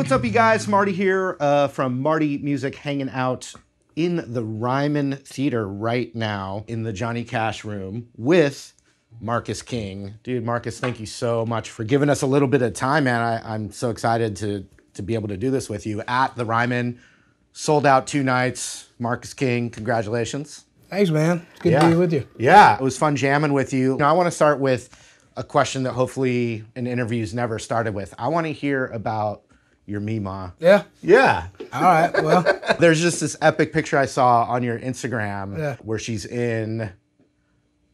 What's up, you guys? Marty here from Marty Music, hanging out in the Ryman Theater right now in the Johnny Cash room with Marcus King. Dude, Marcus, thank you so much for giving us a little bit of time, man. I'm so excited to be able to do this with you at the Ryman. Sold out 2 nights. Marcus King, congratulations. Thanks, man. It's good to be with you. Yeah, it was fun jamming with you. Now, I want to start with a question that hopefully an interview's never started with. I want to hear about your Mima. Yeah? Yeah. All right, well. There's just this epic picture I saw on your Instagram where she's in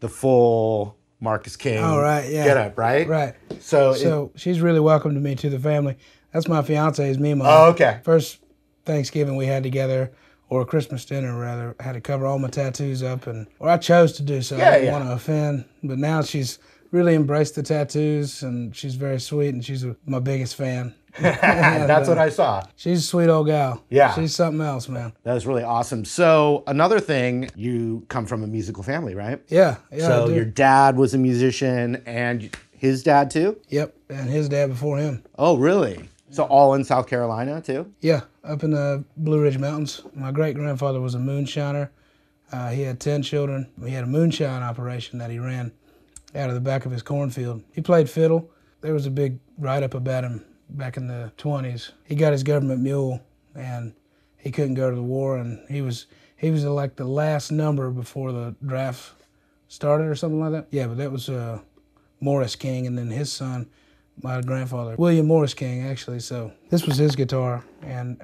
the full Marcus King getup, right? Right. So she's really welcomed me to the family. That's my fiance's Mima. Oh, okay. First Thanksgiving we had together, or Christmas dinner rather, had to cover all my tattoos up, or I chose to do so. I didn't want to offend, but now she's really embraced the tattoos, and she's very sweet, and she's my biggest fan. That's what I saw. She's a sweet old gal. Yeah. She's something else, man. That was really awesome. So another thing, you come from a musical family, right? Yeah. So your dad was a musician, and his dad too? Yep, and his dad before him. Oh, really? So all in South Carolina too? Yeah, up in the Blue Ridge Mountains. My great-grandfather was a moonshiner. He had 10 children. He had a moonshine operation that he ran out of the back of his cornfield. He played fiddle. There was a big write-up about him back in the 20s. He got his government mule, and he couldn't go to the war, and he was like the last number before the draft started or something like that. Yeah, but that was Morris King, and then his son, my grandfather, William Morris King, actually. So this was his guitar, and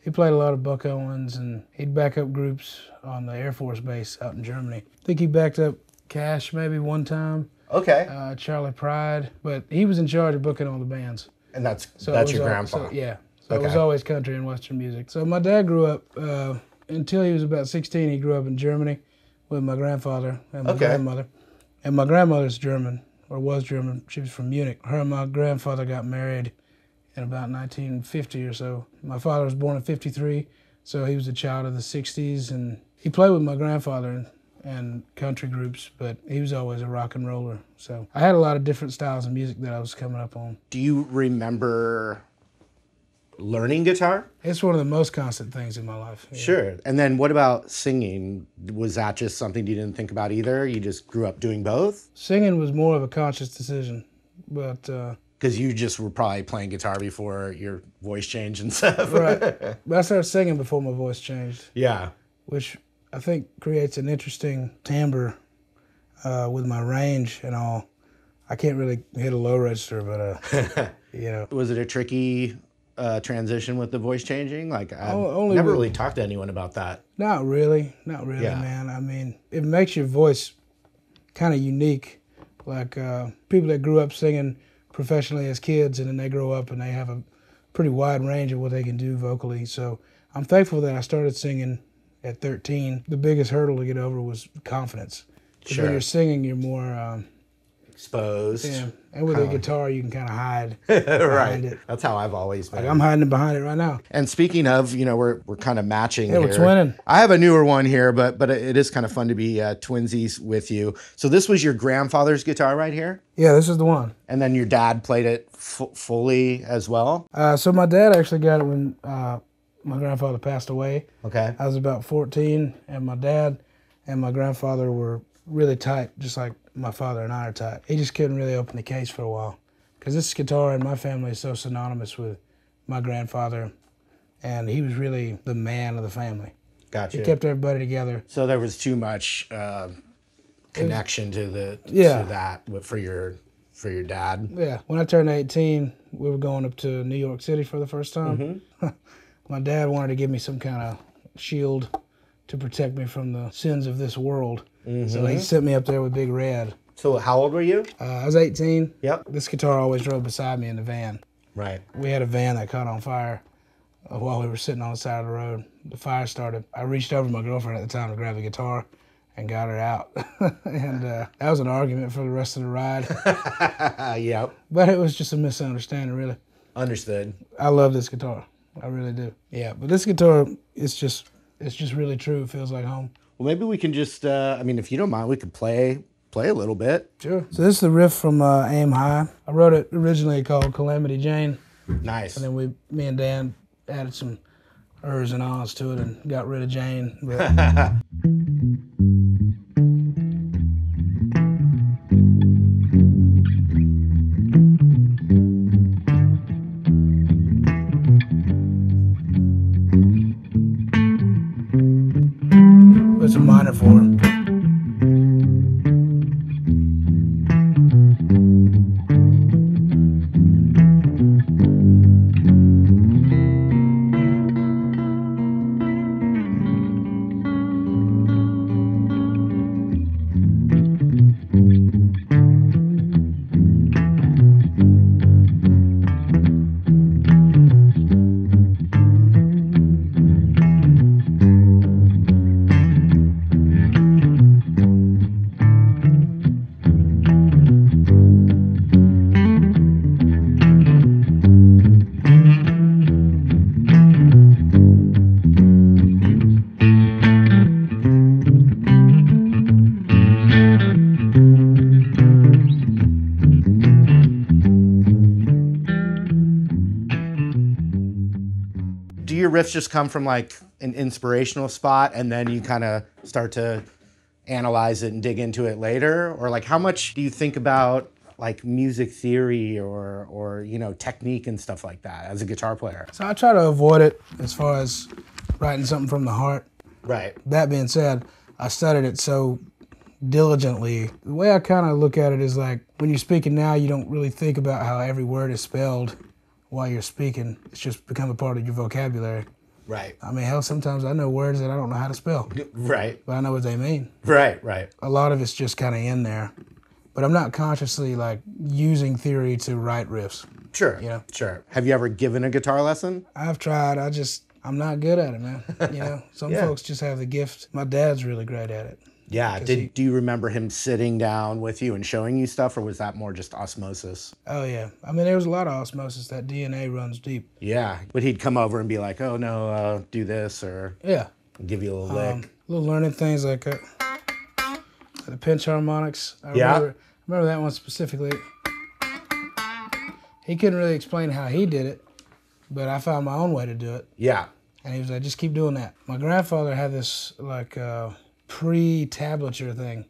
he played a lot of Buck Owens, and he'd back up groups on the Air Force Base out in Germany. I think he backed up Cash maybe one time. Okay. Charlie Pride, but he was in charge of booking all the bands. And that's your grandpa? Yeah. So it was always country and Western music. So my dad grew up, until he was about 16, he grew up in Germany with my grandfather and my grandmother. And my grandmother's German, or was German. She was from Munich. Her and my grandfather got married in about 1950 or so. My father was born in 53, so he was a child of the 60s. And he played with my grandfather and country groups, but he was always a rock and roller. So I had a lot of different styles of music that I was coming up on. Do you remember learning guitar? It's one of the most constant things in my life. Yeah. Sure. And then what about singing? Was that just something you didn't think about either? You just grew up doing both? Singing was more of a conscious decision, but... Because you just were probably playing guitar before your voice changed and stuff. Right. But I started singing before my voice changed. Yeah. Which I think creates an interesting timbre with my range and all. I can't really hit a low register, but you know. Was it a tricky transition with the voice changing? Like, I've only never really talked to anyone about that. Not really, man. I mean, it makes your voice kind of unique. Like people that grew up singing professionally as kids, and then they grow up and they have a pretty wide range of what they can do vocally. So I'm thankful that I started singing at 13. The biggest hurdle to get over was confidence. Sure. When you're singing, you're more exposed. Yeah, and with a guitar, you can kind of hide right. it. That's how I've always been. Like I'm hiding behind it right now. And speaking of, you know, we're kind of matching here. We're twinning. I have a newer one here, but it is kind of fun to be twinsies with you. So this was your grandfather's guitar right here? Yeah, this is the one. And then your dad played it fully as well? So my dad actually got it when my grandfather passed away. Okay. I was about 14, and my dad and my grandfather were really tight, just like my father and I are tight. He just couldn't really open the case for a while, because this guitar in my family is so synonymous with my grandfather, and he was really the man of the family. Gotcha. He kept everybody together. So there was too much connection to that for your dad. Yeah. When I turned 18, we were going up to New York City for the first time. Mm-hmm. My dad wanted to give me some kind of shield to protect me from the sins of this world. Mm-hmm. So he sent me up there with Big Red. So how old were you? I was 18. Yep. This guitar always drove beside me in the van. Right. We had a van that caught on fire while we were sitting on the side of the road. The fire started. I reached over to my girlfriend at the time to grab the guitar and got her out. And that was an argument for the rest of the ride. Yep. But it was just a misunderstanding, really. Understood. I love this guitar. I really do. Yeah, but this guitar, it's just really true. It feels like home. Well, maybe we can just, I mean, if you don't mind, we could play a little bit. Sure. So this is the riff from Aim High. I wrote it originally called Calamity Jane, Nice. And then me and Dan added some ers and ahs to it and got rid of Jane. But it's a minor form. Do your riffs just come from like an inspirational spot and then you kind of start to analyze it and dig into it later? Or like how much do you think about like music theory or you know, technique and stuff like that as a guitar player? So I try to avoid it as far as writing something from the heart. Right. That being said, I studied it so diligently. The way I kind of look at it is like when you're speaking now, you don't really think about how every word is spelled while you're speaking. It's just become a part of your vocabulary. Right. I mean, hell, sometimes I know words that I don't know how to spell. Right. But I know what they mean. Right, right. A lot of it's just kind of in there. But I'm not consciously like using theory to write riffs. Sure, you know? Sure. Have you ever given a guitar lesson? I've tried. I'm not good at it, man. You know, some Yeah. folks just have the gift. My dad's really great at it. Yeah. Do you remember him sitting down with you and showing you stuff, or was that more just osmosis? Oh, yeah. I mean, there was a lot of osmosis. That DNA runs deep. Yeah. But he'd come over and be like, oh, no, do this, or Yeah. give you a little lick. Little learning things like the pinch harmonics. I remember that one specifically. He couldn't really explain how he did it, but I found my own way to do it. Yeah. And he was like, just keep doing that. My grandfather had this like pre-tablature thing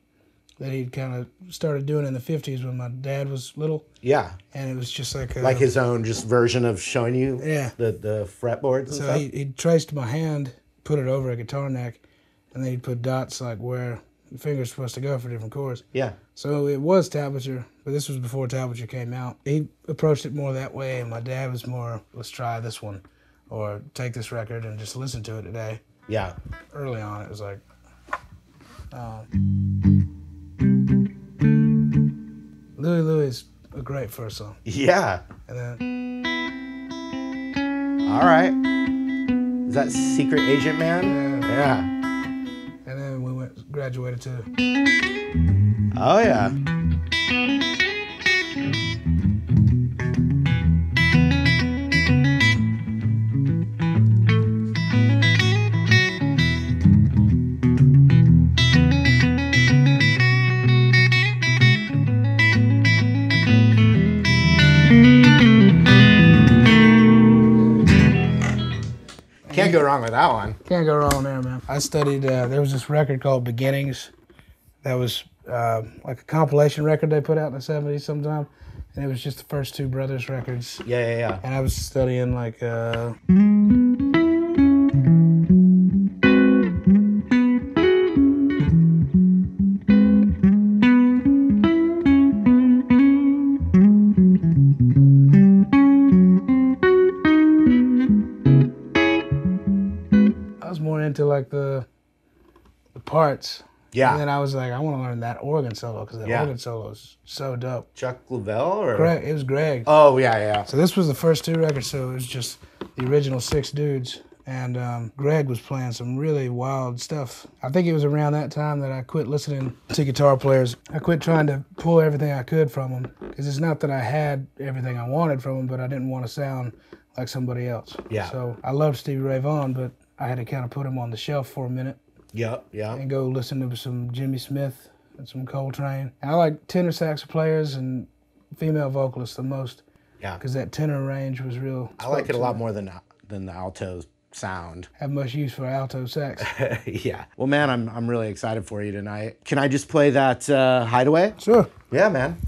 that he'd kind of started doing in the 50s when my dad was little. Yeah. And it was just like his own just version of showing you the fretboards and so stuff? he traced my hand, put it over a guitar neck, and then he'd put dots like where the finger's supposed to go for different chords. Yeah. So it was tablature, but this was before tablature came out. He approached it more that way, and my dad was more, let's try this one, or take this record and just listen to it today. Yeah. Early on, it was like, Louie Louie is a great first song. Yeah. And then, all right. Is that Secret Agent Man? Yeah. And then we graduated to. Oh, yeah. Can't go wrong with that one. Can't go wrong there, man. I studied, there was this record called Beginnings that was like a compilation record they put out in the 70s sometime. And it was just the first two brothers records. Yeah. And I was studying like... into like the parts. Yeah. And then I was like, I want to learn that organ solo because that organ solo is so dope. Chuck Leavell or? Greg, it was Greg. Oh, yeah. So this was the first two records, so it was just the original 6 dudes. And Greg was playing some really wild stuff. I think it was around that time that I quit listening to guitar players. I quit trying to pull everything I could from them. Because it's not that I had everything I wanted from them, but I didn't want to sound like somebody else. Yeah. So I loved Stevie Ray Vaughan, but I had to kind of put him on the shelf for a minute. Yeah. And go listen to some Jimmy Smith and some Coltrane. And I like tenor sax players and female vocalists the most. Yeah. because that tenor range was real. I like it a lot more than the alto sound. Have much use for alto sax. Yeah. Well, man, I'm really excited for you tonight. Can I just play that Hideaway? Sure. Yeah, man.